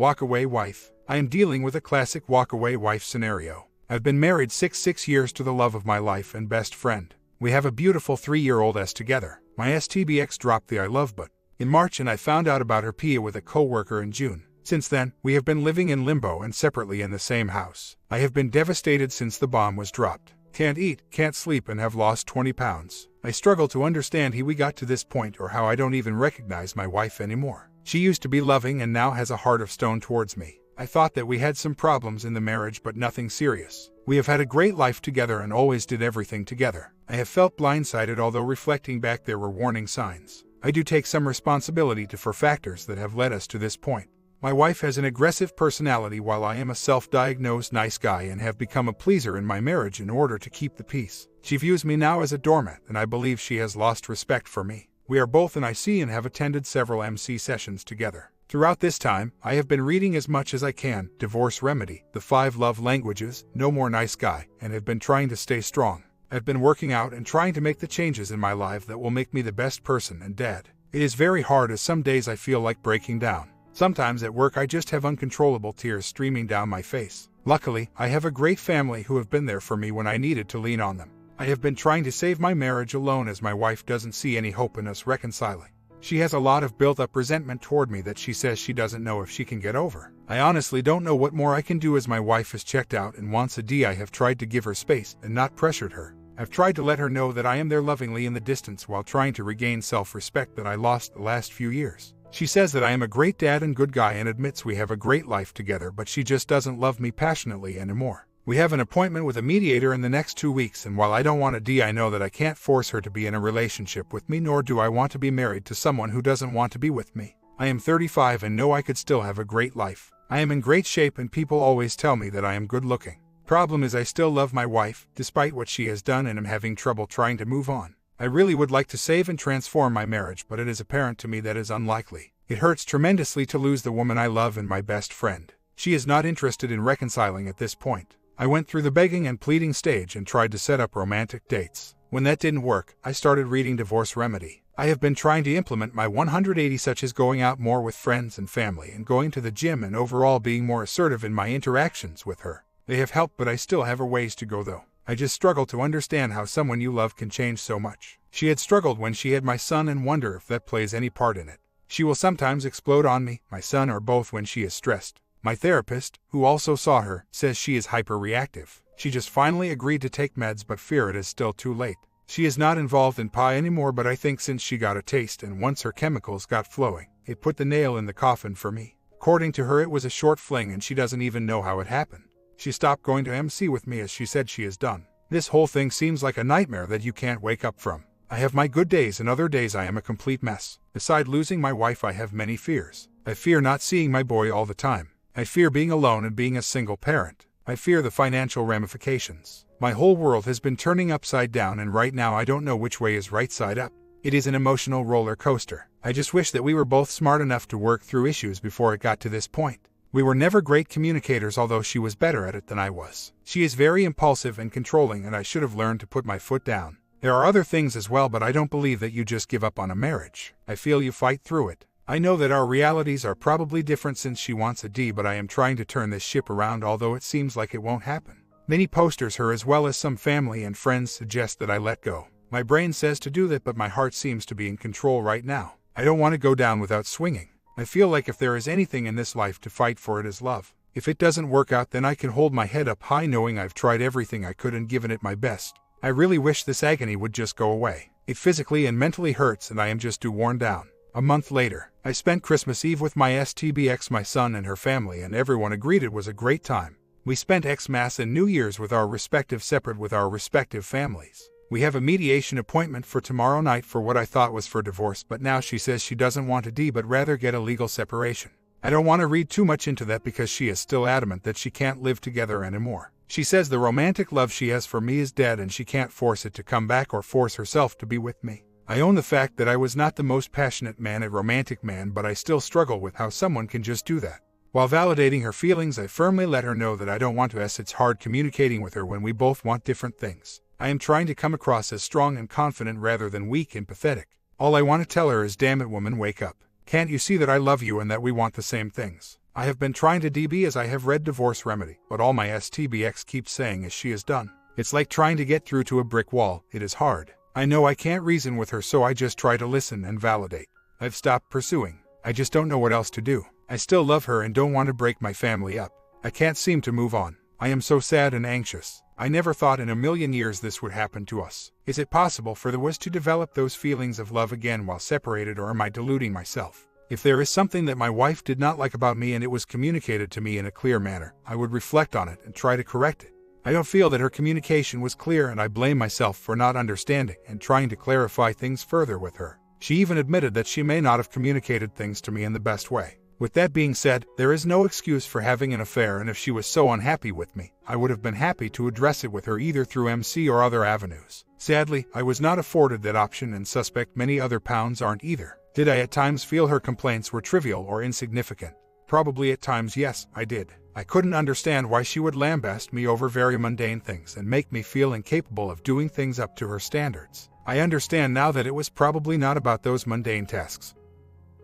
Walk-away wife. I am dealing with a classic walk-away wife scenario. I've been married six years to the love of my life and best friend. We have a beautiful 3-year-old together. My STBX dropped the I love but in March, and I found out about her PIA with a co-worker in June. Since then, we have been living in limbo and separately in the same house. I have been devastated since the bomb was dropped. Can't eat, can't sleep, and have lost 20 pounds. I struggle to understand how we got to this point, or how I don't even recognize my wife anymore. She used to be loving and now has a heart of stone towards me. I thought that we had some problems in the marriage, but nothing serious. We have had a great life together and always did everything together. I have felt blindsided, although reflecting back there were warning signs. I do take some responsibility for factors that have led us to this point. My wife has an aggressive personality, while I am a self-diagnosed nice guy and have become a pleaser in my marriage in order to keep the peace. She views me now as a doormat, and I believe she has lost respect for me. We are both in IC and have attended several MC sessions together. Throughout this time, I have been reading as much as I can: Divorce Remedy, The 5 Love Languages, No More Nice Guy, and have been trying to stay strong. I've been working out and trying to make the changes in my life that will make me the best person and dad. It is very hard, as some days I feel like breaking down. Sometimes at work I just have uncontrollable tears streaming down my face. Luckily, I have a great family who have been there for me when I needed to lean on them. I have been trying to save my marriage alone, as my wife doesn't see any hope in us reconciling. She has a lot of built-up resentment toward me that she says she doesn't know if she can get over. I honestly don't know what more I can do, as my wife is checked out and wants a D. I have tried to give her space and not pressured her. I've tried to let her know that I am there lovingly in the distance, while trying to regain self-respect that I lost the last few years. She says that I am a great dad and good guy and admits we have a great life together, but she just doesn't love me passionately anymore. We have an appointment with a mediator in the next 2 weeks, and while I don't want a D, I know that I can't force her to be in a relationship with me, nor do I want to be married to someone who doesn't want to be with me. I am 35 and know I could still have a great life. I am in great shape, and people always tell me that I am good looking. Problem is, I still love my wife, despite what she has done, and am having trouble trying to move on. I really would like to save and transform my marriage, but it is apparent to me that is unlikely. It hurts tremendously to lose the woman I love and my best friend. She is not interested in reconciling at this point. I went through the begging and pleading stage and tried to set up romantic dates. When that didn't work, I started reading Divorce Remedy. I have been trying to implement my 180, such as going out more with friends and family and going to the gym, and overall being more assertive in my interactions with her. They have helped, but I still have a ways to go though. I just struggle to understand how someone you love can change so much. She had struggled when she had my son, and wonder if that plays any part in it. She will sometimes explode on me, my son, or both when she is stressed. My therapist, who also saw her, says she is hyperreactive. She just finally agreed to take meds, but fear it is still too late. She is not involved in pie anymore, but I think since she got a taste and once her chemicals got flowing, it put the nail in the coffin for me. According to her, it was a short fling and she doesn't even know how it happened. She stopped going to MC with me, as she said she is done. This whole thing seems like a nightmare that you can't wake up from. I have my good days, and other days I am a complete mess. Beside losing my wife, I have many fears. I fear not seeing my boy all the time. I fear being alone and being a single parent. I fear the financial ramifications. My whole world has been turning upside down, and right now I don't know which way is right side up. It is an emotional roller coaster. I just wish that we were both smart enough to work through issues before it got to this point. We were never great communicators, although she was better at it than I was. She is very impulsive and controlling, and I should have learned to put my foot down. There are other things as well, but I don't believe that you just give up on a marriage. I feel you fight through it. I know that our realities are probably different since she wants a D, but I am trying to turn this ship around, although it seems like it won't happen. Many posters, her as well as some family and friends, suggest that I let go. My brain says to do that, but my heart seems to be in control right now. I don't want to go down without swinging. I feel like if there is anything in this life to fight for, it is love. If it doesn't work out, then I can hold my head up high knowing I've tried everything I could and given it my best. I really wish this agony would just go away. It physically and mentally hurts, and I am just too worn down. A month later, I spent Christmas Eve with my STBX, my son and her family, and everyone agreed it was a great time. We spent Xmas and New Year's with our respective separate with our respective families. We have a mediation appointment for tomorrow night for what I thought was for divorce, but now she says she doesn't want a D but rather get a legal separation. I don't want to read too much into that because she is still adamant that she can't live together anymore. She says the romantic love she has for me is dead and she can't force it to come back or force herself to be with me. I own the fact that I was not the most passionate man, a romantic man, but I still struggle with how someone can just do that. While validating her feelings, I firmly let her know that I don't want to. It's hard communicating with her when we both want different things. I am trying to come across as strong and confident rather than weak and pathetic. All I want to tell her is, damn it woman, wake up. Can't you see that I love you and that we want the same things? I have been trying to DB as I have read Divorce Remedy, but all my STBX keeps saying is she is done. It's like trying to get through to a brick wall. It is hard. I know I can't reason with her, so I just try to listen and validate. I've stopped pursuing. I just don't know what else to do. I still love her and don't want to break my family up. I can't seem to move on. I am so sad and anxious. I never thought in a million years this would happen to us. Is it possible for us to develop those feelings of love again while separated, or am I deluding myself? If there is something that my wife did not like about me and it was communicated to me in a clear manner, I would reflect on it and try to correct it. I don't feel that her communication was clear, and I blame myself for not understanding and trying to clarify things further with her. She even admitted that she may not have communicated things to me in the best way. With that being said, there is no excuse for having an affair, and if she was so unhappy with me, I would have been happy to address it with her either through MC or other avenues. Sadly, I was not afforded that option, and suspect many other pounds aren't either. Did I at times feel her complaints were trivial or insignificant? Probably at times, yes, I did. I couldn't understand why she would lambaste me over very mundane things and make me feel incapable of doing things up to her standards. I understand now that it was probably not about those mundane tasks,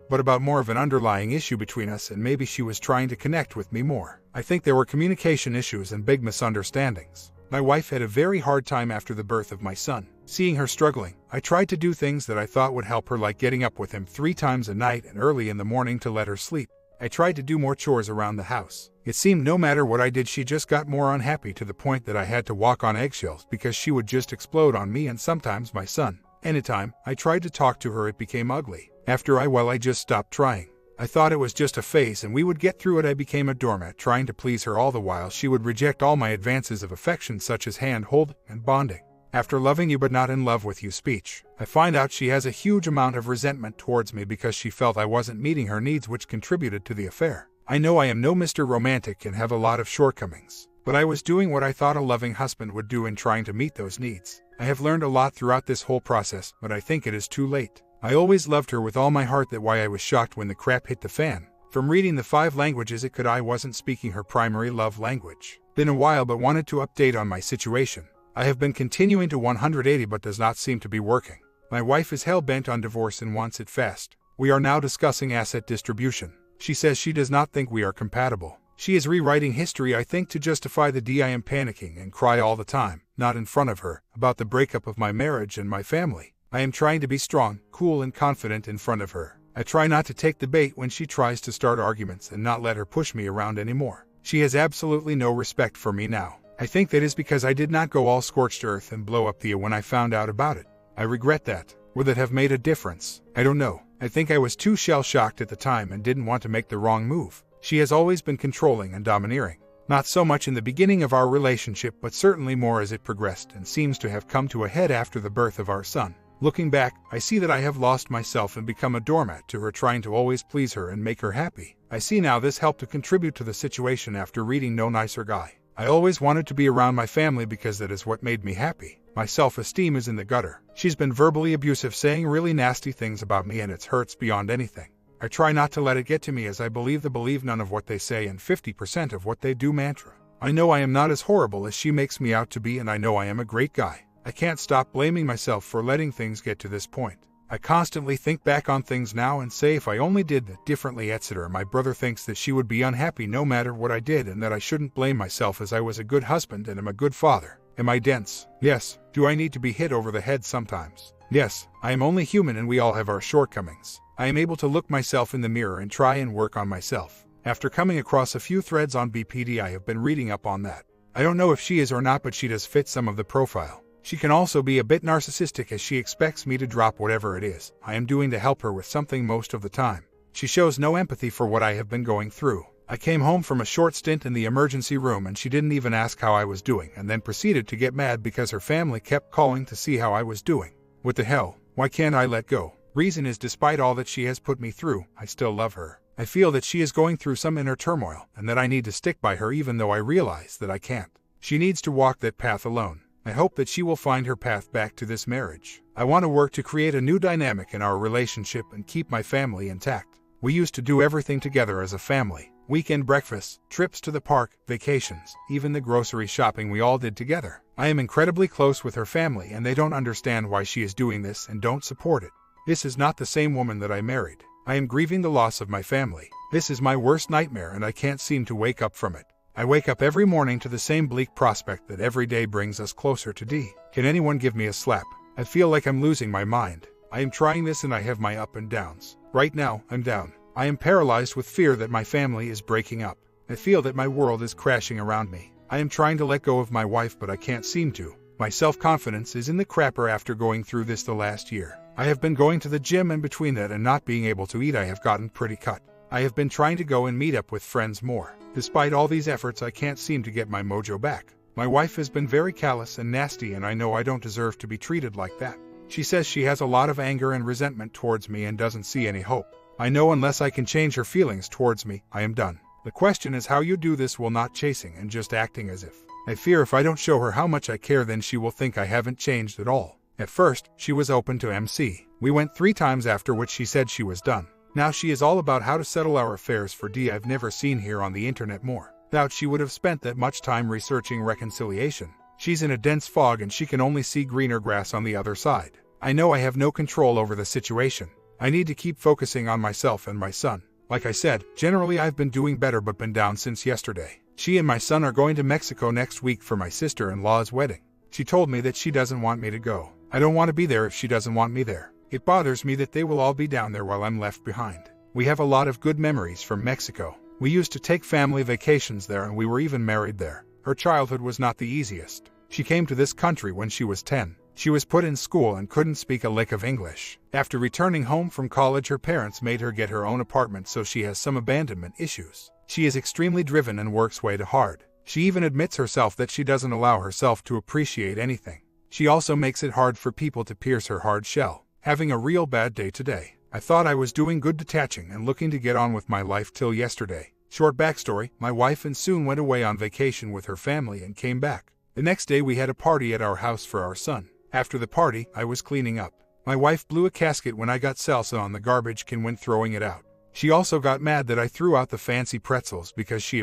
but about more of an underlying issue between us, and maybe she was trying to connect with me more. I think there were communication issues and big misunderstandings. My wife had a very hard time after the birth of my son. Seeing her struggling, I tried to do things that I thought would help her, like getting up with him 3 times a night and early in the morning to let her sleep. I tried to do more chores around the house. It seemed no matter what I did, she just got more unhappy, to the point that I had to walk on eggshells because she would just explode on me and sometimes my son. Anytime I tried to talk to her, it became ugly. After I just stopped trying. I thought it was just a phase and we would get through it. I became a doormat trying to please her, all the while she would reject all my advances of affection, such as hand-holding and bonding. After loving you but not in love with you speech, I find out she has a huge amount of resentment towards me because she felt I wasn't meeting her needs, which contributed to the affair. I know I am no Mr. Romantic and have a lot of shortcomings, but I was doing what I thought a loving husband would do in trying to meet those needs. I have learned a lot throughout this whole process, but I think it is too late. I always loved her with all my heart. That's why I was shocked when the crap hit the fan. From reading the 5 languages it could, I wasn't speaking her primary love language. Been a while, but wanted to update on my situation. I have been continuing to 180 but does not seem to be working. My wife is hell-bent on divorce and wants it fast. We are now discussing asset distribution. She says she does not think we are compatible. She is rewriting history, I think, to justify the I am panicking and cry all the time, not in front of her, about the breakup of my marriage and my family. I am trying to be strong, cool and confident in front of her. I try not to take the bait when she tries to start arguments and not let her push me around anymore. She has absolutely no respect for me now. I think that is because I did not go all scorched earth and blow up the when I found out about it. I regret that. Would that have made a difference? I don't know. I think I was too shell-shocked at the time and didn't want to make the wrong move. She has always been controlling and domineering. Not so much in the beginning of our relationship, but certainly more as it progressed, and seems to have come to a head after the birth of our son. Looking back, I see that I have lost myself and become a doormat to her, trying to always please her and make her happy. I see now this helped to contribute to the situation after reading No Nicer Guy. I always wanted to be around my family because that is what made me happy. My self-esteem is in the gutter. She's been verbally abusive, saying really nasty things about me, and it hurts beyond anything. I try not to let it get to me, as I believe the believe none of what they say and 50% of what they do mantra. I know I am not as horrible as she makes me out to be, and I know I am a great guy. I can't stop blaming myself for letting things get to this point. I constantly think back on things now and say if I only did that differently, etc. My brother thinks that she would be unhappy no matter what I did, and that I shouldn't blame myself as I was a good husband and am a good father. Am I dense? Yes. Do I need to be hit over the head sometimes? Yes. I am only human and we all have our shortcomings. I am able to look myself in the mirror and try and work on myself. After coming across a few threads on BPD, I have been reading up on that. I don't know if she is or not, but she does fit some of the profile. She can also be a bit narcissistic, as she expects me to drop whatever it is I am doing to help her with something most of the time. She shows no empathy for what I have been going through. I came home from a short stint in the emergency room and she didn't even ask how I was doing, and then proceeded to get mad because her family kept calling to see how I was doing. What the hell? Why can't I let go? Reason is, despite all that she has put me through, I still love her. I feel that she is going through some inner turmoil and that I need to stick by her, even though I realize that I can't. She needs to walk that path alone. I hope that she will find her path back to this marriage. I want to work to create a new dynamic in our relationship and keep my family intact. We used to do everything together as a family. Weekend breakfasts, trips to the park, vacations, even the grocery shopping we all did together. I am incredibly close with her family and they don't understand why she is doing this and don't support it. This is not the same woman that I married. I am grieving the loss of my family. This is my worst nightmare and I can't seem to wake up from it. I wake up every morning to the same bleak prospect that every day brings us closer to D. Can anyone give me a slap? I feel like I'm losing my mind. I am trying this and I have my up and downs. Right now, I'm down. I am paralyzed with fear that my family is breaking up. I feel that my world is crashing around me. I am trying to let go of my wife but I can't seem to. My self-confidence is in the crapper after going through this the last year. I have been going to the gym and between that and not being able to eat I have gotten pretty cut. I have been trying to go and meet up with friends more. Despite all these efforts I can't seem to get my mojo back. My wife has been very callous and nasty and I know I don't deserve to be treated like that. She says she has a lot of anger and resentment towards me and doesn't see any hope. I know unless I can change her feelings towards me, I am done. The question is how you do this while not chasing and just acting as if. I fear if I don't show her how much I care then she will think I haven't changed at all. At first, she was open to MC. We went 3 times after which she said she was done. Now she is all about how to settle our affairs for D. I've never seen here on the internet more. Doubt she would have spent that much time researching reconciliation. She's in a dense fog and she can only see greener grass on the other side. I know I have no control over the situation. I need to keep focusing on myself and my son. Like I said, generally I've been doing better but been down since yesterday. She and my son are going to Mexico next week for my sister-in-law's wedding. She told me that she doesn't want me to go. I don't want to be there if she doesn't want me there. It bothers me that they will all be down there while I'm left behind. We have a lot of good memories from Mexico. We used to take family vacations there and we were even married there. Her childhood was not the easiest. She came to this country when she was 10. She was put in school and couldn't speak a lick of English. After returning home from college, her parents made her get her own apartment, so she has some abandonment issues. She is extremely driven and works way too hard. She even admits herself that she doesn't allow herself to appreciate anything. She also makes it hard for people to pierce her hard shell. Having a real bad day today. I thought I was doing good detaching and looking to get on with my life till yesterday. Short backstory, my wife and Soon went away on vacation with her family and came back. The next day we had a party at our house for our son. After the party, I was cleaning up. My wife blew a gasket when I got salsa on the garbage can when throwing it out. She also got mad that I threw out the fancy pretzels because she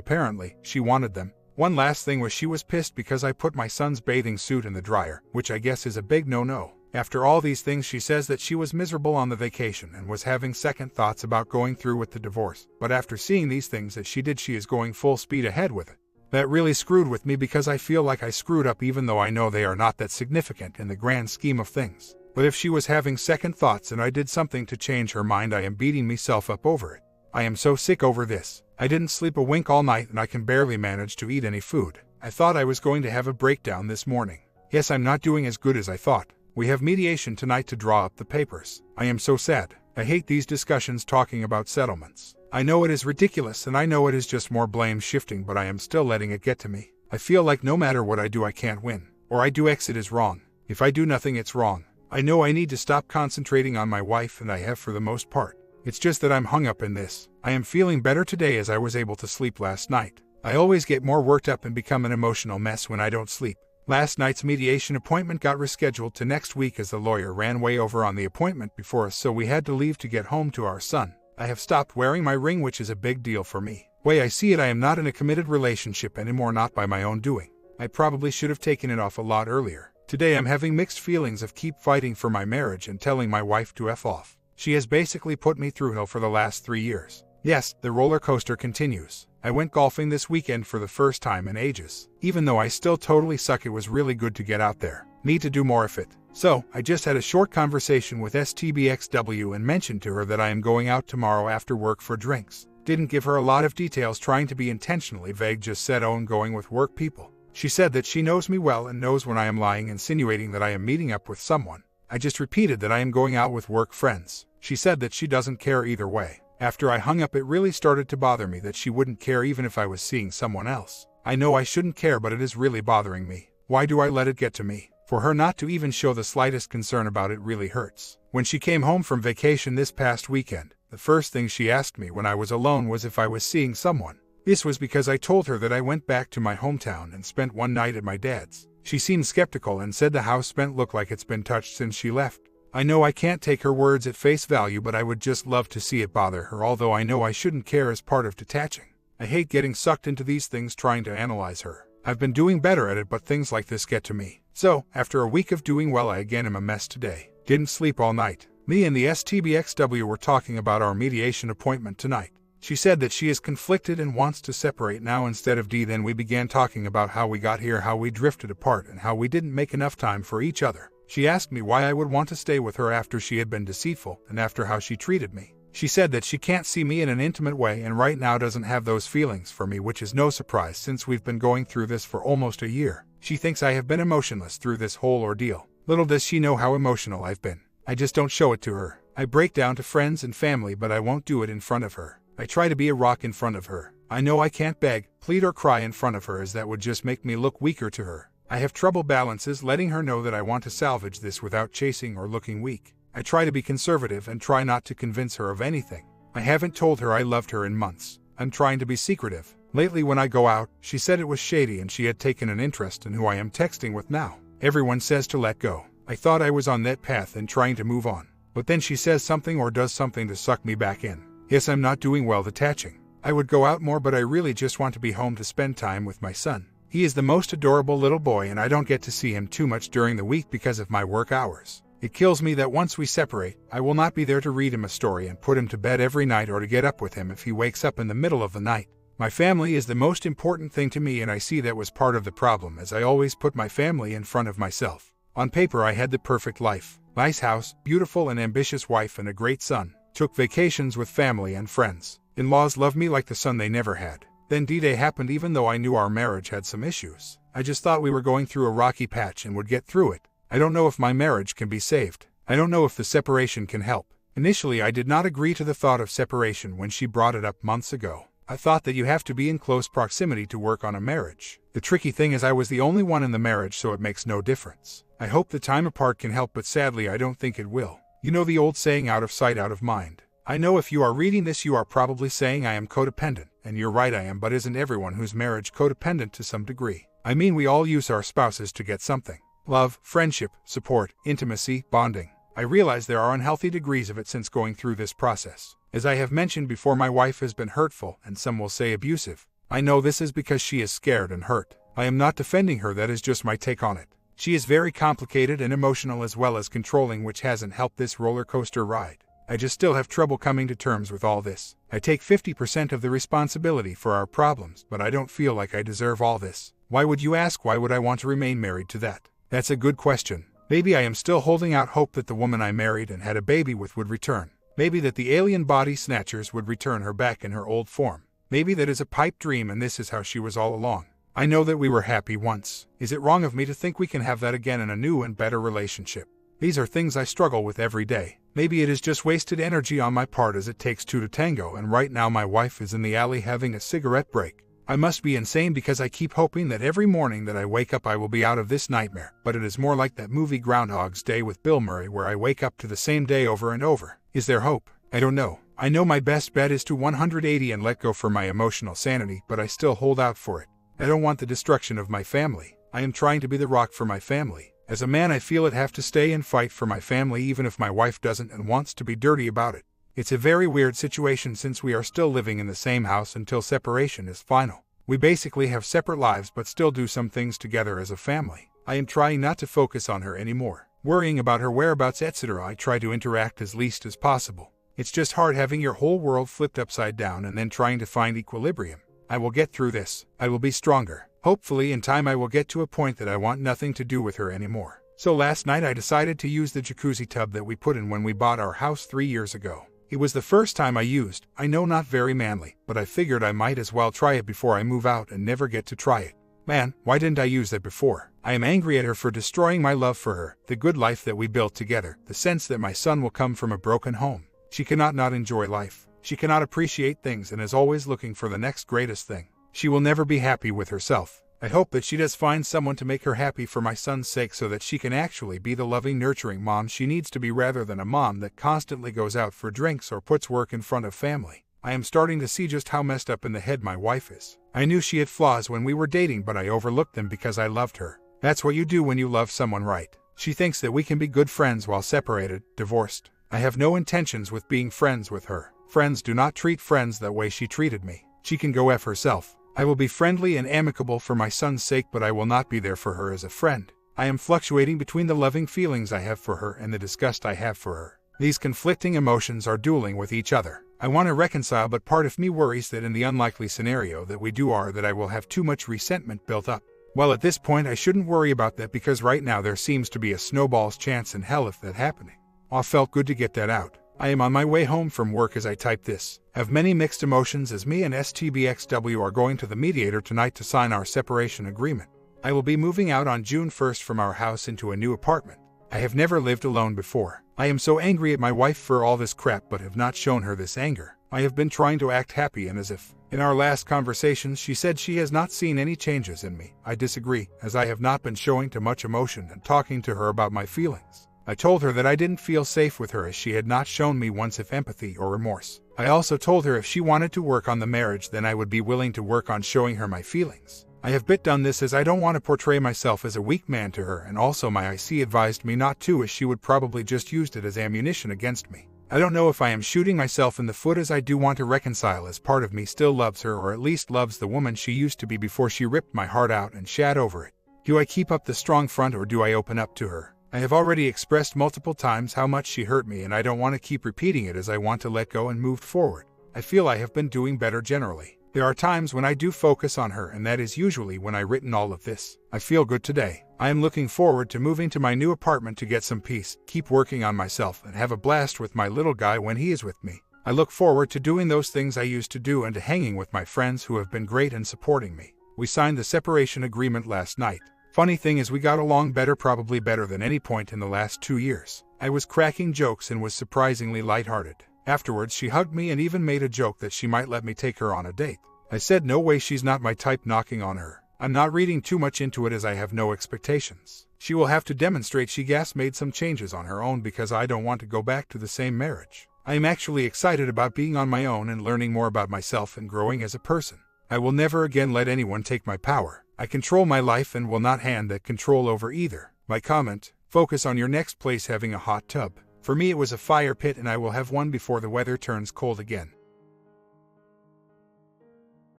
wanted them. One last thing was she was pissed because I put my son's bathing suit in the dryer, which I guess is a big no-no. After all these things she says that she was miserable on the vacation and was having second thoughts about going through with the divorce, but after seeing these things that she did she is going full speed ahead with it. That really screwed with me because I feel like I screwed up even though I know they are not that significant in the grand scheme of things. But if she was having second thoughts and I did something to change her mind I am beating myself up over it. I am so sick over this. I didn't sleep a wink all night and I can barely manage to eat any food. I thought I was going to have a breakdown this morning. Yes, I'm not doing as good as I thought. We have mediation tonight to draw up the papers. I am so sad. I hate these discussions talking about settlements. I know it is ridiculous and I know it is just more blame shifting, but I am still letting it get to me. I feel like no matter what I do I can't win. Or I do X, it is wrong. If I do nothing it's wrong. I know I need to stop concentrating on my wife and I have for the most part. It's just that I'm hung up in this. I am feeling better today as I was able to sleep last night. I always get more worked up and become an emotional mess when I don't sleep. Last night's mediation appointment got rescheduled to next week as the lawyer ran way over on the appointment before us, so we had to leave to get home to our son. I have stopped wearing my ring, which is a big deal for me. Way I see it, I am not in a committed relationship anymore, not by my own doing. I probably should have taken it off a lot earlier. Today I'm having mixed feelings of keep fighting for my marriage and telling my wife to F off. She has basically put me through hell for the last 3 years. Yes, the roller coaster continues. I went golfing this weekend for the first time in ages. Even though I still totally suck, it was really good to get out there. Need to do more of it. So, I just had a short conversation with STBXW and mentioned to her that I am going out tomorrow after work for drinks. Didn't give her a lot of details, trying to be intentionally vague, just said oh, I'm going with work people. She said that she knows me well and knows when I am lying, insinuating that I am meeting up with someone. I just repeated that I am going out with work friends. She said that she doesn't care either way. After I hung up, it really started to bother me that she wouldn't care even if I was seeing someone else. I know I shouldn't care, but it is really bothering me. Why do I let it get to me? For her not to even show the slightest concern about it really hurts. When she came home from vacation this past weekend, the first thing she asked me when I was alone was if I was seeing someone. This was because I told her that I went back to my hometown and spent one night at my dad's. She seemed skeptical and said the house spent looked like it's been touched since she left. I know I can't take her words at face value, but I would just love to see it bother her, although I know I shouldn't care as part of detaching. I hate getting sucked into these things trying to analyze her. I've been doing better at it, but things like this get to me. So, after a week of doing well, I again am a mess today. Didn't sleep all night. Me and the STBXW were talking about our mediation appointment tonight. She said that she is conflicted and wants to separate now instead of D. Then we began talking about how we got here, how we drifted apart, and how we didn't make enough time for each other. She asked me why I would want to stay with her after she had been deceitful and after how she treated me. She said that she can't see me in an intimate way and right now doesn't have those feelings for me, which is no surprise since we've been going through this for almost a year. She thinks I have been emotionless through this whole ordeal. Little does she know how emotional I've been. I just don't show it to her. I break down to friends and family, but I won't do it in front of her. I try to be a rock in front of her. I know I can't beg, plead or cry in front of her as that would just make me look weaker to her. I have trouble balances letting her know that I want to salvage this without chasing or looking weak. I try to be conservative and try not to convince her of anything. I haven't told her I loved her in months. I'm trying to be secretive. Lately when I go out, she said it was shady and she had taken an interest in who I am texting with now. Everyone says to let go. I thought I was on that path and trying to move on. But then she says something or does something to suck me back in. Yes, I'm not doing well detaching. I would go out more, but I really just want to be home to spend time with my son. He is the most adorable little boy and I don't get to see him too much during the week because of my work hours. It kills me that once we separate, I will not be there to read him a story and put him to bed every night or to get up with him if he wakes up in the middle of the night. My family is the most important thing to me and I see that was part of the problem as I always put my family in front of myself. On paper I had the perfect life. Nice house, beautiful and ambitious wife and a great son. Took vacations with family and friends. In-laws love me like the son they never had. Then D-Day happened even though I knew our marriage had some issues. I just thought we were going through a rocky patch and would get through it. I don't know if my marriage can be saved. I don't know if the separation can help. Initially I did not agree to the thought of separation when she brought it up months ago. I thought that you have to be in close proximity to work on a marriage. The tricky thing is I was the only one in the marriage, so it makes no difference. I hope the time apart can help, but sadly I don't think it will. You know the old saying, out of sight, out of mind. I know if you are reading this you are probably saying I am codependent, and you're right I am, but isn't everyone who's marriage codependent to some degree? I mean we all use our spouses to get something. Love, friendship, support, intimacy, bonding. I realize there are unhealthy degrees of it since going through this process. As I have mentioned before, my wife has been hurtful and some will say abusive. I know this is because she is scared and hurt. I am not defending her, that is just my take on it. She is very complicated and emotional as well as controlling, which hasn't helped this roller coaster ride. I just still have trouble coming to terms with all this. I take 50% of the responsibility for our problems, but I don't feel like I deserve all this. Why would you ask? Why would I want to remain married to that? That's a good question. Maybe I am still holding out hope that the woman I married and had a baby with would return. Maybe that the alien body snatchers would return her back in her old form. Maybe that is a pipe dream and this is how she was all along. I know that we were happy once. Is it wrong of me to think we can have that again in a new and better relationship? These are things I struggle with every day. Maybe it is just wasted energy on my part, as it takes two to tango, and right now my wife is in the alley having a cigarette break. I must be insane because I keep hoping that every morning that I wake up I will be out of this nightmare, but it is more like that movie Groundhog's Day with Bill Murray where I wake up to the same day over and over. Is there hope? I don't know. I know my best bet is to 180 and let go for my emotional sanity, but I still hold out for it. I don't want the destruction of my family. I am trying to be the rock for my family. As a man I feel it have to stay and fight for my family even if my wife doesn't and wants to be dirty about it. It's a very weird situation since we are still living in the same house until separation is final. We basically have separate lives but still do some things together as a family. I am trying not to focus on her anymore. Worrying about her whereabouts, etc. I try to interact as least as possible. It's just hard having your whole world flipped upside down and then trying to find equilibrium. I will get through this. I will be stronger. Hopefully in time I will get to a point that I want nothing to do with her anymore. So last night I decided to use the jacuzzi tub that we put in when we bought our house 3 years ago. It was the first time I used. I know, not very manly, but I figured I might as well try it before I move out and never get to try it. Man, why didn't I use that before? I am angry at her for destroying my love for her, the good life that we built together, the sense that my son will come from a broken home. She cannot not enjoy life. She cannot appreciate things and is always looking for the next greatest thing. She will never be happy with herself. I hope that she does find someone to make her happy for my son's sake so that she can actually be the loving, nurturing mom she needs to be rather than a mom that constantly goes out for drinks or puts work in front of family. I am starting to see just how messed up in the head my wife is. I knew she had flaws when we were dating, but I overlooked them because I loved her. That's what you do when you love someone right. She thinks that we can be good friends while separated, divorced. I have no intentions with being friends with her. Friends do not treat friends that way she treated me. She can go F herself. I will be friendly and amicable for my son's sake, but I will not be there for her as a friend. I am fluctuating between the loving feelings I have for her and the disgust I have for her. These conflicting emotions are dueling with each other. I want to reconcile, but part of me worries that in the unlikely scenario that we do are that I will have too much resentment built up. Well, at this point I shouldn't worry about that because right now there seems to be a snowball's chance in hell of that happening. Aw, felt good to get that out. I am on my way home from work as I type this. Have many mixed emotions as me and STBXW are going to the mediator tonight to sign our separation agreement. I will be moving out on June 1st from our house into a new apartment. I have never lived alone before. I am so angry at my wife for all this crap but have not shown her this anger. I have been trying to act happy and as if. In our last conversations she said she has not seen any changes in me. I disagree, as I have not been showing too much emotion and talking to her about my feelings. I told her that I didn't feel safe with her as she had not shown me once of empathy or remorse. I also told her if she wanted to work on the marriage then I would be willing to work on showing her my feelings. I have done this as I don't want to portray myself as a weak man to her, and also my IC advised me not to as she would probably just used it as ammunition against me. I don't know if I am shooting myself in the foot as I do want to reconcile as part of me still loves her, or at least loves the woman she used to be before she ripped my heart out and shat over it. Do I keep up the strong front or do I open up to her? I have already expressed multiple times how much she hurt me and I don't want to keep repeating it as I want to let go and move forward. I feel I have been doing better generally. There are times when I do focus on her and that is usually when I've written all of this. I feel good today. I am looking forward to moving to my new apartment to get some peace, keep working on myself and have a blast with my little guy when he is with me. I look forward to doing those things I used to do and to hanging with my friends who have been great and supporting me. We signed the separation agreement last night. Funny thing is we got along better, probably better than any point in the last 2 years. I was cracking jokes and was surprisingly lighthearted. Afterwards she hugged me and even made a joke that she might let me take her on a date. I said no way, she's not my type, knocking on her. I'm not reading too much into it as I have no expectations. She will have to demonstrate she made some changes on her own because I don't want to go back to the same marriage. I am actually excited about being on my own and learning more about myself and growing as a person. I will never again let anyone take my power. I control my life and will not hand that control over either. My comment: focus on your next place having a hot tub. For me it was a fire pit and I will have one before the weather turns cold again.